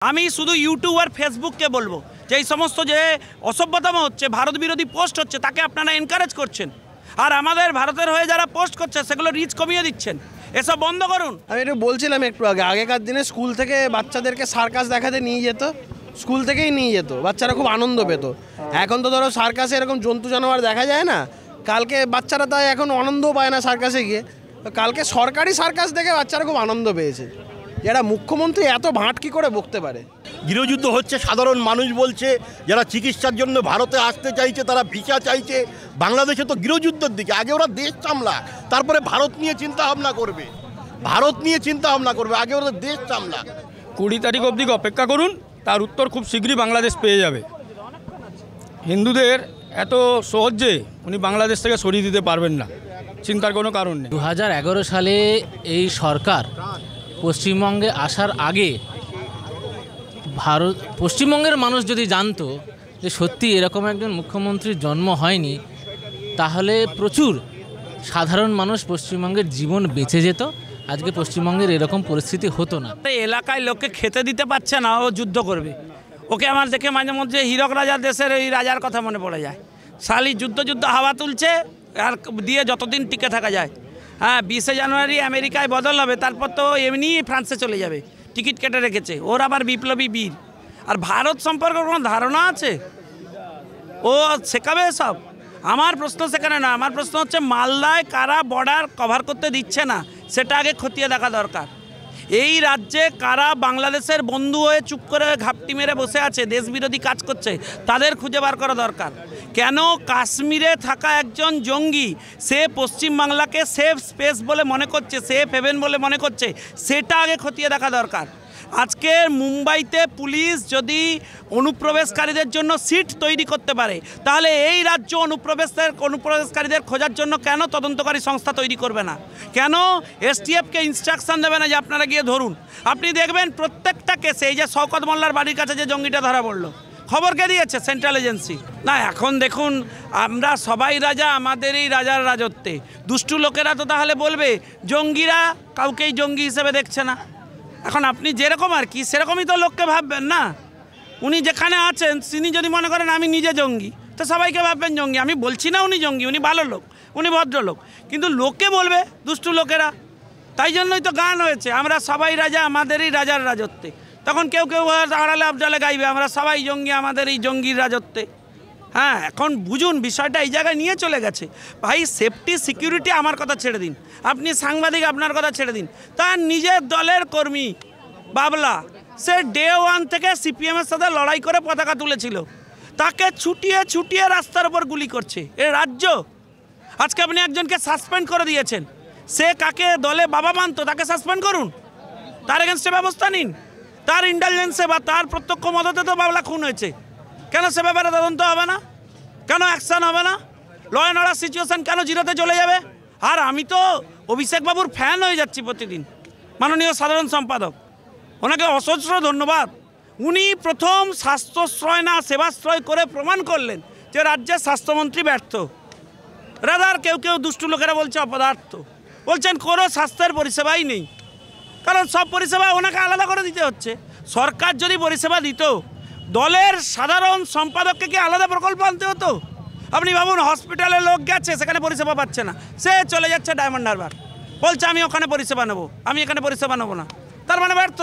আমি শুধু ইউটিউব আর ফেসবুককে বলবো যে এই সমস্ত যে অসভ্যতম হচ্ছে, ভারত বিরোধী পোস্ট হচ্ছে, তাকে আপনারা এনকারেজ করছেন। আর আমাদের ভারতের হয়ে যারা পোস্ট করছে সেগুলো রিচ কমিয়ে দিচ্ছেন। এসব বন্ধ করুন। আমি একটু বলছিলাম একটু আগে, আগেকার দিনে স্কুল থেকে বাচ্চাদেরকে সার্কাস দেখাতে নিয়ে যেত, স্কুল থেকেই নিয়ে যেত, বাচ্চারা খুব আনন্দ পেত। এখন তো ধরো সার্কাসে এরকম জন্তু জানোয়ার দেখা যায় না, কালকে বাচ্চারা তাই এখন আনন্দও পায় না সার্কাসে গিয়ে। কালকে সরকারি সার্কাস দেখে বাচ্চারা খুব আনন্দ পেয়েছে। যারা মুখ্যমন্ত্রী এত ভাঁট কী করে বকতে পারে? গৃহযুদ্ধ হচ্ছে, সাধারণ মানুষ বলছে যারা চিকিৎসার জন্য ভারতে আসতে চাইছে তারা ভিসা চাইছে। বাংলাদেশে তো গৃহযুদ্ধের দিকে, আগে ওরা দেশ সামলাক, তারপরে ভারত নিয়ে চিন্তা ভাবনা করবে, আগে ওরা দেশ সামলাক। 20 তারিখ অবধি অপেক্ষা করুন, তার উত্তর খুব শীঘ্রই বাংলাদেশ পেয়ে যাবে। হিন্দুদের এত সহজে উনি বাংলাদেশ থেকে সরিয়ে দিতে পারবেন না, চিন্তার কোনো কারণ নেই। 2011 সালে এই সরকার পশ্চিমবঙ্গে আসার আগে পশ্চিমবঙ্গের মানুষ যদি জানতো যে সত্যি এরকম একজন মুখ্যমন্ত্রীর জন্ম হয়নি, তাহলে প্রচুর সাধারণ মানুষ পশ্চিমবঙ্গের জীবন বেঁচে যেত, আজকে পশ্চিমবঙ্গের এরকম পরিস্থিতি হতো না। এলাকায় লোককে খেতে দিতে পারছে না, ও যুদ্ধ করবে। ওকে আমার দেখে মাঝে মধ্যে হীরক রাজার দেশের ওই রাজার কথা মনে পড়ে যায়। শালি যুদ্ধ হাওয়া তুলছে আর দিয়ে যতদিন টিকে থাকা যায়। হ্যাঁ, 20শে জানুয়ারি আমেরিকায় বদল হবে, তারপর তো এমনি ফ্রান্সে চলে যাবে, টিকিট কেটে রেখেছে। ওর আবার বিপ্লবী বীর। আর ভারত সম্পর্কে কোনো ধারণা আছে? ও শেখাবে সব। আমার প্রশ্ন সেখানে না, আমার প্রশ্ন হচ্ছে মালদায় কারা বর্ডার কভার করতে দিচ্ছে না সেটা আগে খতিয়ে দেখা দরকার। এই রাজ্যে কারা বাংলাদেশের বন্ধু হয়ে চুপ করে ঘাপটি মেরে বসে আছে, দেশবিরোধী কাজ করছে, তাদের খুঁজে বার করা দরকার। কেন কাশ্মীরে থাকা একজন জঙ্গি সে পশ্চিমবাংলাকে সেফ স্পেস বলে মনে করছে, সেফ হেভেন বলে মনে করছে, সেটা আগে খতিয়ে দেখা দরকার। আজকে মুম্বাইতে পুলিশ যদি অনুপ্রবেশকারীদের জন্য সিট তৈরি করতে পারে, তাহলে এই রাজ্য অনুপ্রবেশকারীদের খোঁজার জন্য কেন তদন্তকারী সংস্থা তৈরি করবে না? কেন এসটিএফকে ইনস্ট্রাকশন দেবে না যে আপনারা গিয়ে ধরুন? আপনি দেখবেন প্রত্যেকটা কেসে, এই যে শওকত মোল্লার বাড়ির কাছে যে জঙ্গিটা ধরা পড়লো, খবর কে দিয়েছে? Central agency. না, এখন দেখুন আমরা সবাই রাজা, আমাদের এই রাজার রাজত্বে। দুষ্টু লোকেরা তো তাহলে বলবে জঙ্গিরা কাউকেই জঙ্গি হিসেবে দেখছে না। এখন আপনি যেরকম আর কি সেরকমই তো লোককে ভাববেন না। উনি যেখানে আছেন তিনি যদি মনে করেন আমি নিজে জঙ্গি, তো সবাইকে ভাববেন জঙ্গি। আমি বলছি না উনি জঙ্গি, উনি ভালো লোক, উনি ভদ্রলোক, কিন্তু লোকে বলবে দুষ্টু লোকেরা। তাই জন্যই তো গান হয়েছে, আমরা সবাই রাজা, আমাদেরই রাজার রাজত্বে। তখন কেউ আড়ালে আবডালে গাইবে আমরা সবাই জঙ্গি, আমাদের এই জঙ্গির রাজত্বে। হ্যাঁ, এখন বুঝুন বিষয়টা এই জায়গায় নিয়ে চলে গেছে। ভাই সেফটি সিকিউরিটি আমার কথা ছেড়ে দিন, আপনি সাংবাদিক আপনার কথা ছেড়ে দিন। তার নিজের দলের কর্মী বাবলা, সে ডে 1 থেকে সিপিএমের সাথে লড়াই করে পতাকা তুলেছিল, তাকে ছুটিয়ে রাস্তার উপর গুলি করছে এ রাজ্য। আজকে আপনি একজনকে সাসপেন্ড করে দিয়েছেন, সে কাকে দলে বাবা মানতো তাকে সাসপেন্ড করুন, তার এগেনস্টে ব্যবস্থা নিন। তার ইন্টেলিজেন্সে বা তার প্রত্যক্ষ মদতে তো বাবলা খুন হয়েছে, কেন সে ব্যাপারে তদন্ত হবে না? কেন অ্যাকশান হবে না? ল অ্যান্ড অর্ডার সিচুয়েশান কেন জিরোতে চলে যাবে? আর আমি তো অভিষেক বাবুর ফ্যান হয়ে যাচ্ছি প্রতিদিন, মাননীয় সাধারণ সম্পাদক, ওনাকে অসহস্র ধন্যবাদ। উনি প্রথম স্বাস্থ্যশ্রয় না সেবাশ্রয় করে প্রমাণ করলেন যে রাজ্যের স্বাস্থ্যমন্ত্রী ব্যর্থ। রাদার কেউ দুষ্টু লোকেরা বলছে অপদার্থ, বলছেন কোনো স্বাস্থ্যের পরিষেবাই নেই, কারণ সব পরিষেবা ওনাকে আলাদা করে দিতে হচ্ছে। সরকার যদি পরিষেবা দিত, দলের সাধারণ সম্পাদককে কি আলাদা প্রকল্প আনতে হতো? আপনি ভাবুন, হসপিটালে লোক গেছে, সেখানে পরিষেবা পাচ্ছে না, সে চলে যাচ্ছে ডায়মন্ড হারবার, বলছে আমি ওখানে পরিষেবা নেবো, আমি এখানে পরিষেবা নেবো না, তার মানে ব্যর্থ।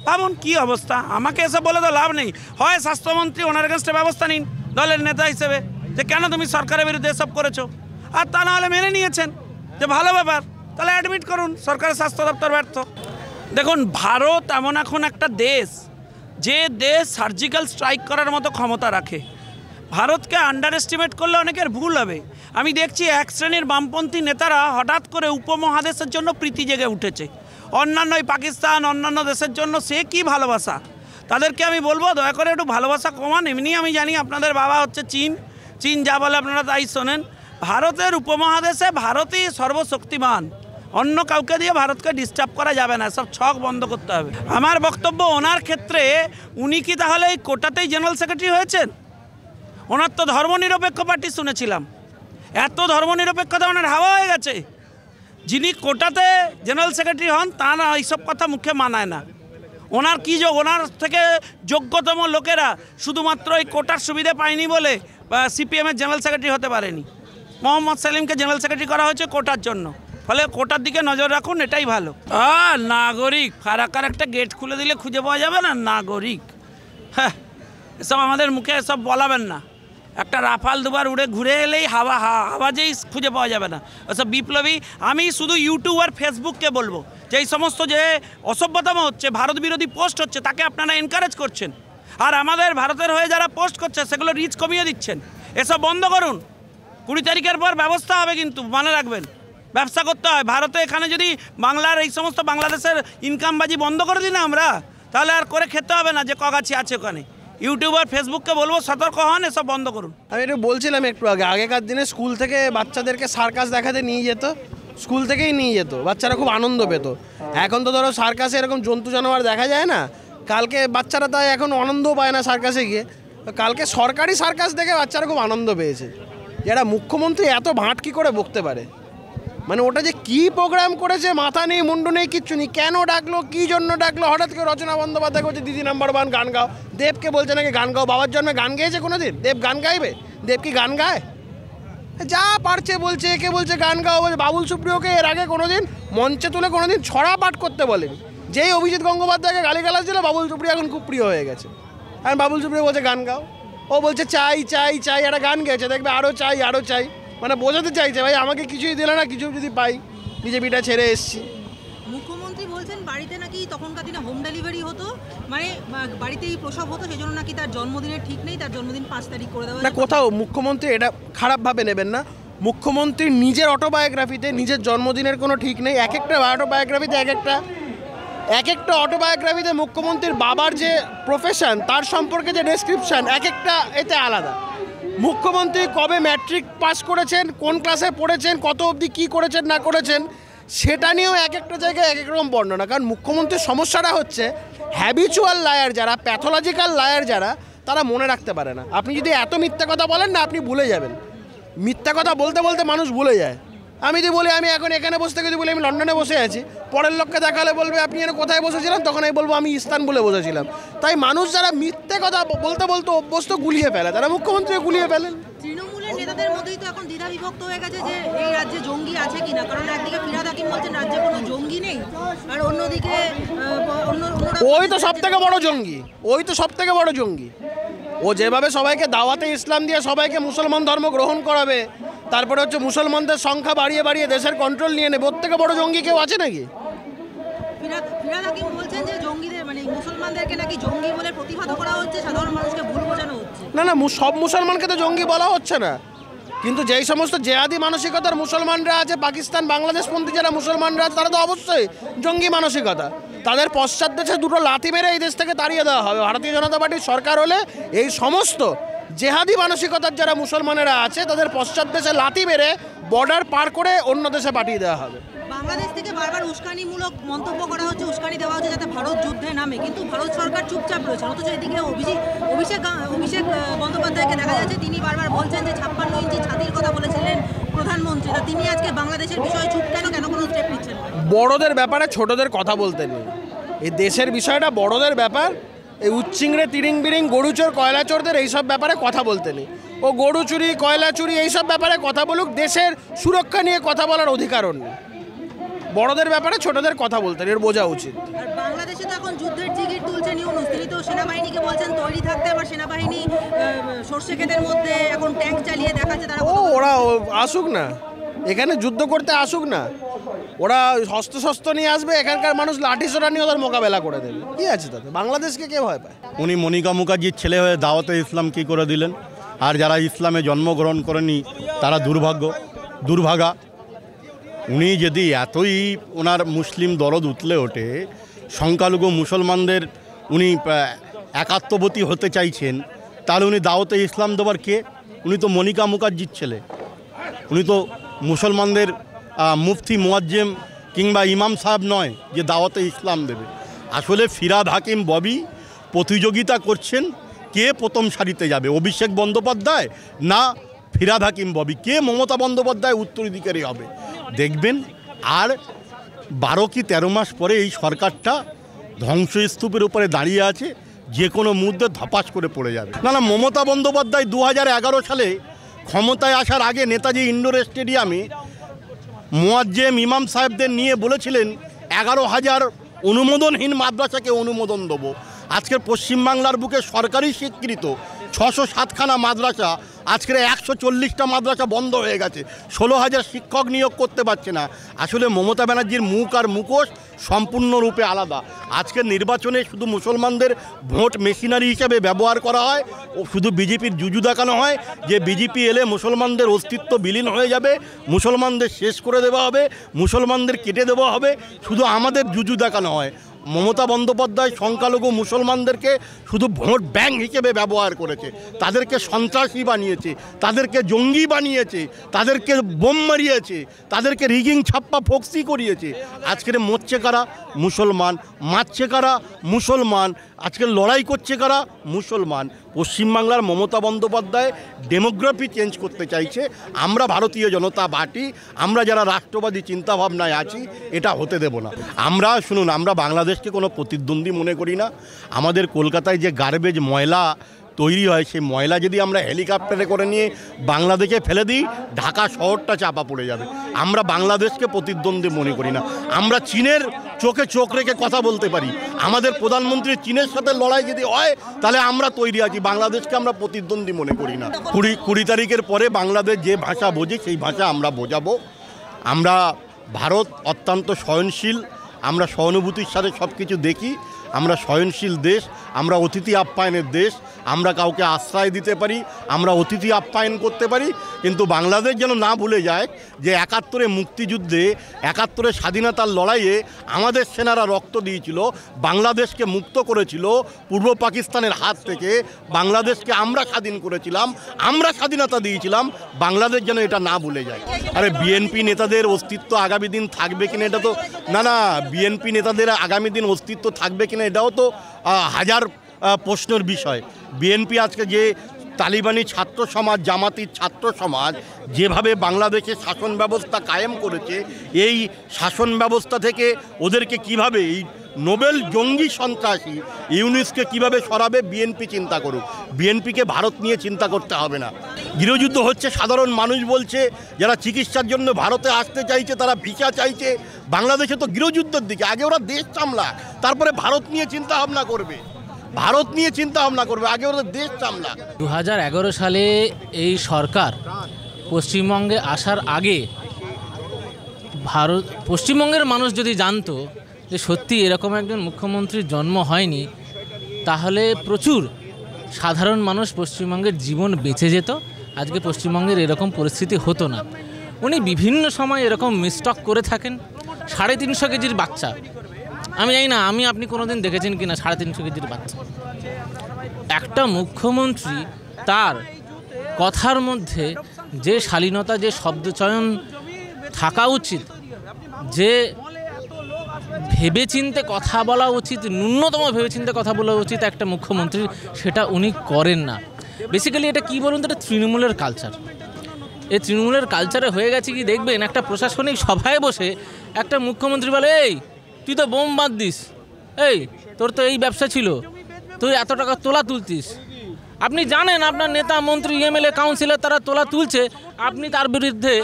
ভাবুন কী অবস্থা। আমাকে এসব বলে তো লাভ নেই। হয় স্বাস্থ্যমন্ত্রী ওনার এগেনস্টে ব্যবস্থা নিন দলের নেতা হিসেবে, যে কেন তুমি সরকারের বিরুদ্ধে এসব করেছো, আর তা নাহলে মেনে নিয়েছেন যে ভালো ব্যাপার, তাহলে অ্যাডমিট করুন সরকারের স্বাস্থ্য দপ্তর ব্যর্থ। দেখুন, ভারত এমন এখন একটা দেশ যে দেশ সার্জিক্যাল স্ট্রাইক করার মতো ক্ষমতা রাখে। ভারতকে আন্ডার এস্টিমেট করলে অনেকের ভুল হবে। আমি দেখছি এক শ্রেণীর বামপন্থী নেতারা হঠাৎ করে উপমহাদেশের জন্য প্রীতি জেগে উঠেছে, অন্যান্য পাকিস্তান অন্যান্য দেশের জন্য সে কি ভালোবাসা। তাদেরকে আমি বলবো দয়া করে একটু ভালোবাসা কমান। এমনি আমি জানি আপনাদের বাবা হচ্ছে চীন যা বলে আপনারা তাই শোনেন। ভারতের উপমহাদেশে ভারতই সর্বশক্তিমান, অন্য কাউকে দিয়ে ভারতকে ডিস্টার্ব করা যাবে না, সব ছক বন্ধ করতে হবে। আমার বক্তব্য, ওনার ক্ষেত্রে উনি কি তাহলে এই কোটাতেই জেনারেল সেক্রেটারি হয়েছেন? ওনার তো ধর্মনিরপেক্ষ পার্টি শুনেছিলাম, এত ধর্মনিরপেক্ষতা ওনার হাওয়া হয়ে গেছে। যিনি কোটাতে জেনারেল সেক্রেটারি হন তারা এইসব কথা মুখে মানায় না। ওনার কী যোগ? ওনার থেকে যোগ্যতম লোকেরা শুধুমাত্র এই কোটার সুবিধা পায়নি বলে সিপিএমের জেনারেল সেক্রেটারি হতে পারেনি। মোহাম্মদ সেলিমকে জেনারেল সেক্রেটারি করা হয়েছে কোটার জন্য, ফলে কোটার দিকে নজর রাখুন, এটাই ভালো। নাগরিক ফারাক্কার একটা গেট খুলে দিলে খুঁজে পাওয়া যাবে না নাগরিক? হ্যাঁ, এসব আমাদের মুখে এসব বলাবেন না। একটা রাফাল দুবার উড়ে ঘুরে এলেই আওয়াজেই খুঁজে পাওয়া যাবে না ওসব বিপ্লবী। আমি শুধু ইউটিউব আর ফেসবুককে বলবো যে এই সমস্ত যে অসভ্যতম হচ্ছে, ভারত বিরোধী পোস্ট হচ্ছে, তাকে আপনারা এনকারেজ করছেন, আর আমাদের ভারতের হয়ে যারা পোস্ট করছে সেগুলো রিচ কমিয়ে দিচ্ছেন। এসব বন্ধ করুন। 20 তারিখের পর ব্যবস্থা হবে, কিন্তু মনে রাখবেন ব্যবসা করতে হয় ভারতে। এখানে যদি বাংলার এই সমস্ত বাংলাদেশের ইনকামবাজি বন্ধ করে দিই না আমরা, তাহলে আর করে খেতে হবে না যে কগাছি আছে ওখানে। ইউটিউব আর ফেসবুককে বলবো সতর্ক হন, এসব বন্ধ করুন। আমি একটু বলছিলাম একটু আগে, আগেকার দিনে স্কুল থেকে বাচ্চাদেরকে সার্কাস দেখাতে নিয়ে যেত, স্কুল থেকেই নিয়ে যেত, বাচ্চারা খুব আনন্দ পেত। এখন তো ধরো সার্কাসে এরকম জন্তু জানোয়ার দেখা যায় না, কালকে বাচ্চারা তাই এখন আনন্দও পায় না সার্কাসে গিয়ে। কালকে সরকারি সার্কাস দেখে বাচ্চারা খুব আনন্দ পেয়েছে। যারা মুখ্যমন্ত্রী এত ভাঁট কী করে বকতে পারে? মানে ওটা যে কী প্রোগ্রাম করেছে, মাথা নেই মুন্ডু নেই, কিচ্ছু নেই। কেন ডাকলো, কী জন্য ডাকলো? হঠাৎ করে রচনা বন্দ্যোপাধ্যায় বলছে দিদি নাম্বার 1 গান গাও, দেবকে বলছে নাকি গান গাও। বাবার জন্মে গান গেয়েছে কোনো দিন? দেব গান গাইবে? দেব কি গান গায়? যা পারছে বলছে, একে বলছে গান গাও বলছে। বাবুল সুপ্রিয়কে এর আগে কোনো দিন মঞ্চে তুলে কোনো দিন ছড়া পাঠ করতে বলেনি। যেই অভিজিৎ গঙ্গোপাধ্যায়কে গালিগালাজ দিল, বাবুল সুপ্রিয় এখন খুব প্রিয় হয়ে গেছে। আমি বাবুল সুপ্রিয় বলছে গান গাও, ও বলছে চাই চাই চাই, একটা গান গেয়েছে, দেখবে আরও চাই আরও চাই। মানে বোঝাতে চাইছে ভাই আমাকে কিছুই দিলে না, কিছু যদি পাই বিজেপিটা ছেড়ে এসছি। মুখ্যমন্ত্রী বলছেন বাড়িতে নাকি তখনকার দিনে হোম ডেলিভারি হতো, মানে বাড়িতেই প্রসব হতো, সেজন্য নাকি তার জন্মদিনের ঠিক নেই, তার জন্মদিন 5 তারিখ করে দেওয়া। না, কোথাও মুখ্যমন্ত্রী এটা খারাপভাবে নেবেন না। মুখ্যমন্ত্রীর নিজের অটোবায়োগ্রাফিতে নিজের জন্মদিনের কোনো ঠিক নেই। এক একটা অটোবায়োগ্রাফিতে এক একটা অটোবায়োগ্রাফিতে মুখ্যমন্ত্রীর বাবার যে প্রফেশন, তার সম্পর্কে যে ডেসক্রিপশান, এক একটা এতে আলাদা। মুখ্যমন্ত্রী কবে ম্যাট্রিক পাস করেছেন, কোন ক্লাসে পড়েছেন, কত অবধি কী করেছেন না করেছেন, সেটা নিয়েও এক একটা জায়গায় এক এক রকম বর্ণনা। কারণ মুখ্যমন্ত্রীর সমস্যাটা হচ্ছে হ্যাবিচুয়াল লায়ার যারা, প্যাথোলজিক্যাল লায়ার যারা, তারা মনে রাখতে পারে না। আপনি যদি এত মিথ্যা কথা বলেন না, আপনি ভুলে যাবেন। মিথ্যা কথা বলতে বলতে মানুষ ভুলে যায়। আমি যদি বলি আমি এখন এখানে বসে থেকে যদি বলি আমি লন্ডনে বসে আছি, পরের লোককে দেখালে বলবে আপনি এখানে কোথায় বসেছিলাম, তখন আমি বলবো আমি ইস্তানবুলে বসেছিলাম। তাই মানুষ যারা মিথ্যে কথা বলতে বলতে অভ্যস্ত গুলিয়ে ফেলে, তারা মুখ্যমন্ত্রী গুলিয়ে ফেলেন। তৃণমূলের নেতাদের মধ্যেই তো এখন দ্বিধা বিভক্ত হয়ে গেছে যে এই রাজ্যে জঙ্গি আছে কিনা। কারণ একদিকে ফিরহাদ হাকিম বলছেন রাজ্যে কোনো জঙ্গি নেই, আর অন্যদিকে ওই তো সব থেকে বড় জঙ্গি, ওই তো সব থেকে বড় জঙ্গি। ও যেভাবে সবাইকে দাওয়াতে ইসলাম দিয়ে সবাইকে মুসলমান ধর্ম গ্রহণ করাবে, তারপরে হচ্ছে মুসলমানদের সংখ্যা বাড়িয়ে বাড়িয়ে দেশের কন্ট্রোল নিয়ে নেবে, ওর থেকে বড় জঙ্গি কেউ আছে নাকি? ফিরহাদ হাকিম বলছেন যে জঙ্গিদের, মানে মুসলমানদেরকে নাকি জঙ্গি বলে প্রতিহত করা হচ্ছে, সাধারণ মানুষকে ভুল বোঝানো হচ্ছে। না না, সব মুসলমানকে তো জঙ্গি বলা হচ্ছে না, কিন্তু যেই সমস্ত জেহাদি মানসিকতার মুসলমানরা আছে, পাকিস্তান বাংলাদেশপন্থী যারা মুসলমানরা আছে, তারা তো অবশ্যই জঙ্গি মানসিকতা। তাদের পশ্চাৎ দেশে দুটো লাথি মেরে এই দেশ থেকে তাড়িয়ে দেওয়া হবে। ভারতীয় জনতা পার্টির সরকার হলে এই সমস্ত জেহাদি মানসিকতার যারা মুসলমানেরা আছে, তাদের পশ্চাৎ দেশে লাথি মেরে বর্ডার পার করে অন্য দেশে পাঠিয়ে দেওয়া হবে। বাংলাদেশ থেকে বারবার উস্কানিমূলক মন্তব্য করা হচ্ছে, উস্কানি দেওয়া হচ্ছে যাতে ভারত যুদ্ধে নামে, কিন্তু ভারত সরকার চুপচাপ রয়েছে। অথচ এদিকে অভিষেক বন্দ্যোপাধ্যায়কে দেখা যাচ্ছে, তিনি বারবার বলছেন যে 56 ইঞ্চি ছাতির কথা বলেছিলেন প্রধানমন্ত্রী, তা তিনি আজকে বাংলাদেশের বিষয়ে চুপ কেন কোনো স্টেপ নিচ্ছেন? বড়দের ব্যাপারে ছোটদের কথা বলতে নেই। এই দেশের বিষয়টা বড়দের ব্যাপার। এই উচ্চিংড়ে তিরিং বিরিং গরুচোর কয়লা চোরদের এইসব ব্যাপারে কথা বলতে নেই। ও গরু চুরি কয়লা চুরি এইসব ব্যাপারে কথা বলুক, দেশের সুরক্ষা নিয়ে কথা বলার অধিকারও নেই। বড়দের ব্যাপারে ছোটদের কথা বলতে নেই, এর বোঝা উচিত। আর বাংলাদেশে তো এখন যুদ্ধের জিগির তুলছেন ইউনূস, তিনি তো সেনাবাহিনীকে বলছেন তৈরি থাকতে। আবার সেনাবাহিনী সর্ষে ক্ষেতের মধ্যে এখন ট্যাঙ্ক চালিয়ে দেখাচ্ছে তারা। ওরা আসুক না, এখানে যুদ্ধ করতে আসুক না, ওরা হস্ত নিয়ে আসবে, এখানকার মানুষ লাঠি সোটা নিয়ে ওদের মোকাবেলা করে দেবে। কি আছে তাতে? বাংলাদেশকে কে ভয় পায়? উনি মনিকা মুখার্জির ছেলে হয়ে দাওয়াতে ইসলাম কী করে দিলেন? আর যারা ইসলামে জন্মগ্রহণ করেনি তারা দুর্ভাগা। উনি যদি এতই ওনার মুসলিম দরদ উতলে ওঠে, সংখ্যালঘু মুসলমানদের উনি একাত্মবতী হতে চাইছেন, তাহলে উনি দাওয়াতে ইসলাম দেবার কে? উনি তো মনিকা মুখার্জির ছেলে, উনি তো মুসলমানদের মুফতি মুয়াজ্জেম কিংবা ইমাম সাহেব নয় যে দাওয়াতে ইসলাম দেবে। আসলে ফিরহাদ হাকিম ববি প্রতিযোগিতা করছেন কে প্রথম সারিতে যাবে, অভিষেক বন্দ্যোপাধ্যায় না ফিরহাদ হাকিম ববি, কে মমতা বন্দ্যোপাধ্যায় উত্তরাধিকারী হবে। দেখবেন আর 12 কি 13 মাস পরে এই সরকারটা ধ্বংসস্তূপের উপরে দাঁড়িয়ে আছে, যে কোনো মুহূর্তে ধপাস করে পড়ে যাবে। না, মমতা বন্দ্যোপাধ্যায় 2011 সালে ক্ষমতায় আসার আগে নেতাজি ইন্ডোর স্টেডিয়ামে মুয়াজ্জেম ইমাম সাহেবদের নিয়ে বলেছিলেন 11,000 অনুমোদনহীন মাদ্রাসাকে অনুমোদন দেবো। আজকের পশ্চিমবাংলার বুকে সরকারি স্বীকৃত 607খানা মাদ্রাসা, আজকের 140টা মাদ্রাসা বন্ধ হয়ে গেছে, 16,000 শিক্ষক নিয়োগ করতে পারছে না। আসলে মমতা ব্যানার্জির মুখ আর মুখোশ সম্পূর্ণরূপে আলাদা। আজকের নির্বাচনে শুধু মুসলমানদের ভোট মেশিনারি হিসেবে ব্যবহার করা হয় ও শুধু বিজেপির জুজু দেখানো হয় যে বিজেপি এলে মুসলমানদের অস্তিত্ব বিলীন হয়ে যাবে, মুসলমানদের শেষ করে দেওয়া হবে, মুসলমানদের কেটে দেওয়া হবে, শুধু আমাদের জুজু দেখানো হয়। মমতা বন্দ্যোপাধ্যায় সংখ্যালঘু মুসলমানদেরকে শুধু ভোট ব্যাংক হিসেবে ব্যবহার করেছে, তাদেরকে সন্ত্রাসী বানিয়েছে, তাদেরকে জঙ্গি বানিয়েছে, তাদেরকে বোম মারিয়েছে, তাদেরকে রিগিং ছাপ্পা ফক্সি করিয়েছে। আজকের মরছে কারা? মুসলমান। মারছে কারা? মুসলমান। আজকের লড়াই করছে কারা? মুসলমান। পশ্চিমবাংলার মমতা বন্দ্যোপাধ্যায় ডেমোগ্রাফি চেঞ্জ করতে চাইছে। আমরা ভারতীয় জনতা পার্টি, আমরা যারা রাষ্ট্রবাদী চিন্তাভাবনায় আছি, এটা হতে দেব না। আমরা শুনুন, আমরা বাংলাদেশকে কোনো প্রতিদ্বন্দ্বী মনে করি না। আমাদের কলকাতায় যে গার্বেজ ময়লা তৈরি হয়, সেই ময়লা যদি আমরা হেলিকপ্টারে করে নিয়ে বাংলাদেশে ফেলে দিই, ঢাকা শহরটা চাপা পড়ে যাবে। আমরা বাংলাদেশকে প্রতিদ্বন্দ্বী মনে করি না। আমরা চীনের চোখে চোখ রেখে কথা বলতে পারি। আমাদের প্রধানমন্ত্রী চীনের সাথে লড়াই যদি হয়, তাহলে আমরা তৈরি আছি। বাংলাদেশকে আমরা প্রতিদ্বন্দ্বী মনে করি না। 20 তারিখের পরে বাংলাদেশ যে ভাষা বোঝে সেই ভাষা আমরা বোঝাবো। আমরা ভারত অত্যন্ত সহনশীল, আমরা সহানুভূতির সাথে সব কিছু দেখি। আমরা সহনশীল দেশ, আমরা অতিথি আপ্যায়নের দেশ, আমরা কাউকে আশ্রয় দিতে পারি, আমরা অতিথি আপ্যায়ন করতে পারি। কিন্তু বাংলাদেশ যেন না ভুলে যায় যে 71-এ মুক্তিযুদ্ধে, 71-এ স্বাধীনতার লড়াইয়ে আমাদের সেনারা রক্ত দিয়েছিল, বাংলাদেশকে মুক্ত করেছিল পূর্ব পাকিস্তানের হাত থেকে। বাংলাদেশকে আমরা স্বাধীন করেছিলাম, আমরা স্বাধীনতা দিয়েছিলাম। বাংলাদেশ যেন এটা না ভুলে যায়। আরে বিএনপি নেতাদের অস্তিত্ব আগামী দিন থাকবে কিনা, এটা তো না, বিএনপি নেতাদের আগামী দিন অস্তিত্ব থাকবে কিনা এটাও তো হাজার প্রশ্নের বিষয়। বিএনপি আজকে যে তালিবানি ছাত্র সমাজ, জামাতির ছাত্র সমাজ যেভাবে বাংলাদেশে শাসন ব্যবস্থা কায়েম করেছে, এই শাসন ব্যবস্থা থেকে ওদেরকে কিভাবে, এই নোবেল জঙ্গি সন্ত্রাসী ইউনুসকে কিভাবে সরাবে, বিএনপি চিন্তা করুক। বিএনপিকে ভারত নিয়ে চিন্তা করতে হবে না। গৃহযুদ্ধ হচ্ছে, সাধারণ মানুষ বলছে, যারা চিকিৎসার জন্য ভারতে আসতে চাইছে তারা ভিসা চাইছে। বাংলাদেশে তো গৃহযুদ্ধের দিকে, আগে ওরা দেশ সামলা, তারপরে ভারত নিয়ে চিন্তা ভাবনা করবে। ভারত নিয়ে চিন্তা ভাবনা করবে, আগে ওরা দেশ সামলা। 2011 সালে এই সরকার পশ্চিমবঙ্গে আসার আগে পশ্চিমবঙ্গের মানুষ যদি জানতো যে সত্যি এরকম একজন মুখ্যমন্ত্রীর জন্ম হয়নি, তাহলে প্রচুর সাধারণ মানুষ পশ্চিমবঙ্গের জীবন বেঁচে যেত, আজকে পশ্চিমবঙ্গের এরকম পরিস্থিতি হতো না। উনি বিভিন্ন সময় এরকম মিসটক করে থাকেন। 350 কেজির বাচ্চা, আমি জানি না আপনি কোনোদিন দেখেছেন কিনা 350 কেজির বাচ্চা। একটা মুখ্যমন্ত্রী তার কথার মধ্যে যে শালীনতা, যে শব্দচয়ন থাকা উচিত, যে ভেবেচিন্তে কথা বলা উচিত, ন্যূনতম ভেবেচিন্তে কথা বলা উচিত একটা মুখ্যমন্ত্রীর, সেটা উনি করেন না। বেসিক্যালি এটা কী বলুন তো, এটা তৃণমূলের কালচার। এই তৃণমূলের কালচারে হয়ে গেছে কি, দেখবেন একটা প্রশাসনিক সভায় বসে একটা মুখ্যমন্ত্রী বলে, এই তুই তো বোম বাদ দিস, এই তোর তো এই ব্যবসা ছিল, তুই এত টাকা তোলা তুলতিস। আপনি জানেন আপনার নেতা, মন্ত্রী, এমএলএ, কাউন্সিলর তারা তোলা তুলছে, আপনি তার বিরুদ্ধে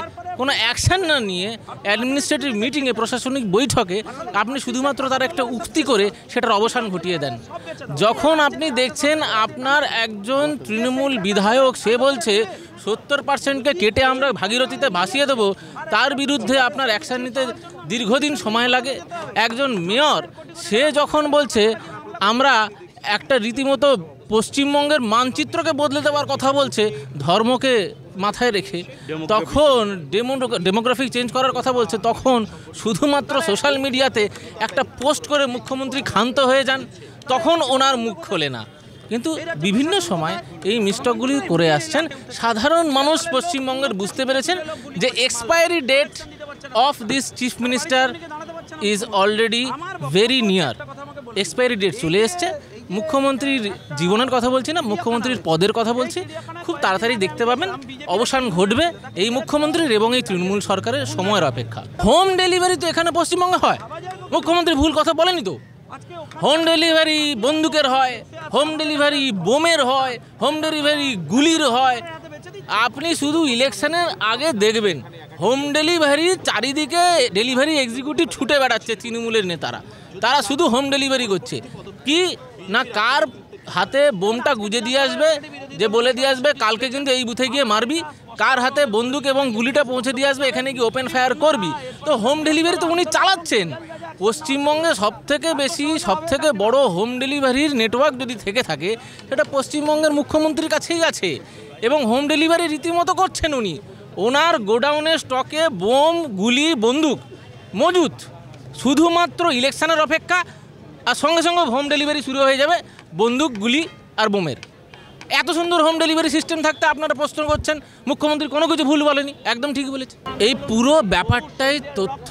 কোনো অ্যাকশান না নিয়ে অ্যাডমিনিস্ট্রেটিভ মিটিংয়ে, প্রশাসনিক বৈঠকে আপনি শুধুমাত্র তার একটা উক্তি করে সেটার অবসান ঘটিয়ে দেন। যখন আপনি দেখছেন আপনার একজন তৃণমূল বিধায়ক সে বলছে 70%কে কেটে আমরা ভাগীরথীতে ভাসিয়ে দেবো, তার বিরুদ্ধে আপনার অ্যাকশান নিতে দীর্ঘদিন সময় লাগে। একজন মেয়র সে যখন বলছে আমরা একটা রীতিমতো পশ্চিমবঙ্গের মানচিত্রকে বদলে দেওয়ার কথা বলছে ধর্মকে মাথায় রেখে, তখন ডেমোগ্রাফিক চেঞ্জ করার কথা বলছে, তখন শুধুমাত্র সোশ্যাল মিডিয়াতে একটা পোস্ট করে মুখ্যমন্ত্রী ক্ষান্ত হয়ে যান, তখন ওনার মুখ খোলে না। কিন্তু বিভিন্ন সময় এই মিস্টেকগুলি করে আসছেন। সাধারণ মানুষ পশ্চিমবঙ্গের বুঝতে পেরেছেন যে expiry date of this chief minister is already very near. Expiry date চলে এসছে। মুখ্যমন্ত্রীর জীবনের কথা বলছি না, মুখ্যমন্ত্রীর পদের কথা বলছি। খুব তাড়াতাড়ি দেখতে পাবেন অবসান ঘটবে এই মুখ্যমন্ত্রীর এবং এই তৃণমূল সরকারের সময়ের অপেক্ষা। হোম ডেলিভারি তো এখানে পশ্চিমবঙ্গে হয়, মুখ্যমন্ত্রী ভুল কথা বলেনি তো, হোম ডেলিভারি বন্দুকের হয়, হোম ডেলিভারি বোমের হয়, হোম ডেলিভারি গুলির হয়। আপনি শুধু ইলেকশনের আগে দেখবেন হোম ডেলিভারির চারিদিকে ডেলিভারি এক্সিকিউটিভ ছুটে বেড়াচ্ছে তৃণমূলের নেতারা, তারা শুধু হোম ডেলিভারি করছে। কি না, কার হাতে বোমটা গুজে দিয়ে আসবে, যে বলে দিয়ে আসবে কালকে কিন্তু এই বুথে গিয়ে মারবি, কার হাতে বন্দুক এবং গুলিটা পৌঁছে দিয়ে আসবে এখানে গিয়ে ওপেন ফায়ার করবি। তো হোম ডেলিভারি তো উনি চালাচ্ছেন। পশ্চিমবঙ্গে সবথেকে বড় হোম ডেলিভারির নেটওয়ার্ক যদি থেকে থাকে সেটা পশ্চিমবঙ্গের মুখ্যমন্ত্রীর কাছেই আছে, এবং হোম ডেলিভারি রীতিমতো করছেন উনি। ওনার গোডাউনের স্টকে বোম গুলি বন্দুক মজুত, শুধুমাত্র ইলেকশনের অপেক্ষা, আর সঙ্গে সঙ্গে হোম ডেলিভারি শুরু হয়ে যাবে বন্দুক গুলি আর বোমের। এত সুন্দর হোম ডেলিভারি সিস্টেম থাকতে আপনারা প্রশ্ন করছেন মুখ্যমন্ত্রী কোনো কিছু ভুল বলেনি, একদম ঠিক বলেছে। এই পুরো ব্যাপারটাই তথ্য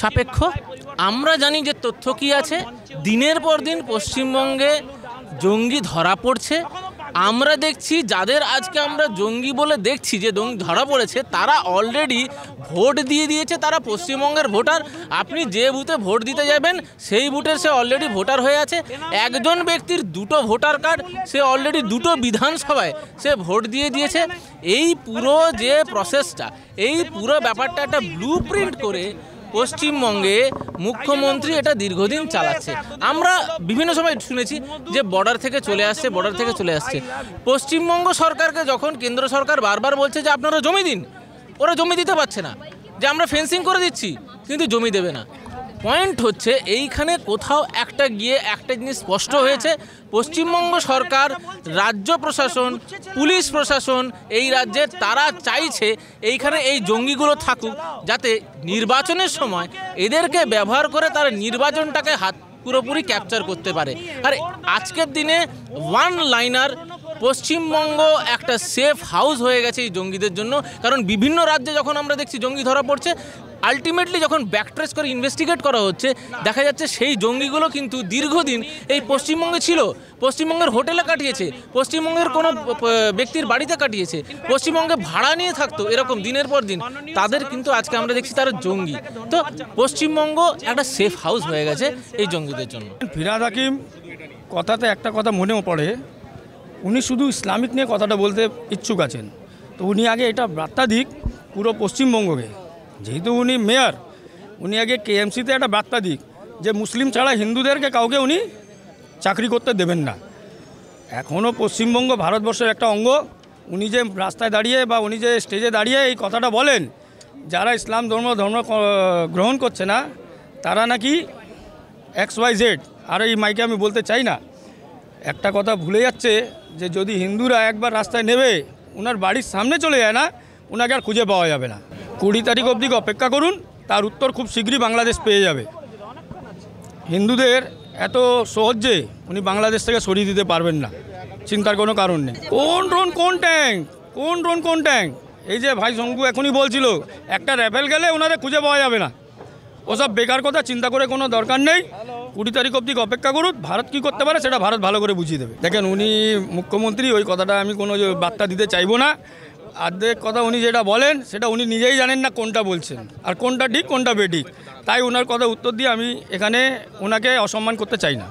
সাপেক্ষ। আমরা জানি যে তথ্য কি আছে, দিনের পর দিন পশ্চিমবঙ্গে জঙ্গি ধরা পড়ছে। আমরা দেখছি যাদের আজকে আমরা জঙ্গি বলে দেখছি যে ধরা পড়েছে, তারা অলরেডি ভোট দিয়ে দিয়েছে, তারা পশ্চিমবঙ্গের ভোটার। আপনি যে বুথে ভোট দিতে যাবেন সেই বুথের সে অলরেডি ভোটার হয়ে আছে। একজন ব্যক্তির দুটো ভোটার কার্ড, সে অলরেডি দুটো বিধানসভায় সে ভোট দিয়ে দিয়েছে। এই পুরো যে প্রসেসটা, এই পুরো ব্যাপারটা একটা ব্লু প্রিন্ট করে পশ্চিমবঙ্গে মুখ্যমন্ত্রী এটা দীর্ঘদিন চালাচ্ছে। আমরা বিভিন্ন সময় শুনেছি যে বর্ডার থেকে চলে আসছে। পশ্চিমবঙ্গ সরকারকে যখন কেন্দ্র সরকার বারবার বলছে যে আপনারা জমি দিন, ওরা জমি দিতে পারছে না, যে আমরা ফেন্সিং করে দিচ্ছি কিন্তু জমি দেবে না। পয়েন্ট হচ্ছে এইখানে কোথাও একটা জিনিস স্পষ্ট হয়েছে, পশ্চিমবঙ্গ সরকার, রাজ্য প্রশাসন, পুলিশ প্রশাসন এই রাজ্যে তারা চাইছে এইখানে এই জঙ্গিগুলো থাকুক, যাতে নির্বাচনের সময় এদেরকে ব্যবহার করে তারা নির্বাচনটাকে পুরোপুরি ক্যাপচার করতে পারে। আর আজকের দিনে ওয়ান লাইনার পশ্চিমবঙ্গ একটা সেফ হাউস হয়ে গেছে এই জঙ্গিদের জন্য। কারণ বিভিন্ন রাজ্যে যখন আমরা দেখছি জঙ্গি ধরা পড়ছে, আলটিমেটলি যখন ব্যাকট্রেস করে ইনভেস্টিগেট করা হচ্ছে, দেখা যাচ্ছে সেই জঙ্গিগুলো কিন্তু দীর্ঘদিন এই পশ্চিমবঙ্গে ছিল, পশ্চিমবঙ্গের হোটেলে কাটিয়েছে, পশ্চিমবঙ্গের কোনো ব্যক্তির বাড়িতে কাটিয়েছে, পশ্চিমবঙ্গে ভাড়া নিয়ে থাকতো এরকম দিনের পর দিন। তাদের কিন্তু আজকে আমরা দেখছি তারা জঙ্গি। তো পশ্চিমবঙ্গ একটা সেফ হাউস হয়ে গেছে এই জঙ্গিদের জন্য। ফিরহাদ হাকিম কথাতে একটা কথা মনেও পড়ে, উনি শুধু ইসলামিক নিয়ে কথাটা বলতে ইচ্ছুক আছেন। তো উনি আগে এটা বার্তা দিক পুরো পশ্চিমবঙ্গকে, যেহেতু উনি মেয়র, উনি আগে কেএমসিতে একটা বার্তা দিক যে মুসলিম ছাড়া হিন্দুদেরকে কাউকে উনি চাকরি করতে দেবেন না। এখনও পশ্চিমবঙ্গ ভারতবর্ষের একটা অঙ্গ। উনি যে রাস্তায় দাঁড়িয়ে বা উনি যে স্টেজে দাঁড়িয়ে এই কথাটা বলেন, যারা ইসলাম ধর্ম গ্রহণ করছে না তারা নাকি XYZ। আর এই মাইকে আমি বলতে চাই না, একটা কথা ভুলে যাচ্ছে যে যদি হিন্দুরা একবার রাস্তায় নেবে, ওনার বাড়ির সামনে চলে যায় না, ওনাকে আর খুঁজে পাওয়া যাবে না। 20 তারিখ অবধি অপেক্ষা করুন, তার উত্তর খুব শীঘ্রই বাংলাদেশ পেয়ে যাবে। হিন্দুদের এত সহজে উনি বাংলাদেশ থেকে সরিয়ে দিতে পারবেন না, চিন্তার কোনো কারণ নেই। কোন ড্রোন কোন ট্যাঙ্ক, এই যে ভাই শঙ্কু এখনই বলছিল একটা র্যাফেল গেলে ওনাদের খুঁজে পাওয়া যাবে না। ওসব বেকার কথা চিন্তা করে কোনো দরকার নেই। 20 তারিখ অবধি অপেক্ষা করুন, ভারত কী করতে পারে সেটা ভারত ভালো করে বুঝিয়ে দেবে। দেখেন, উনি মুখ্যমন্ত্রী, ওই কথাটা আমি কোনো বার্তা দিতে চাইবো না। অর্ধেক কথা উনি যেটা বলেন সেটা উনি নিজেই জানেন না কোনটা বলছেন আর কোনটা ঠিক কোনটা বেঠিক। তাই ওনার কথা উত্তর দিয়ে আমি এখানে ওনাকে অসম্মান করতে চাই না।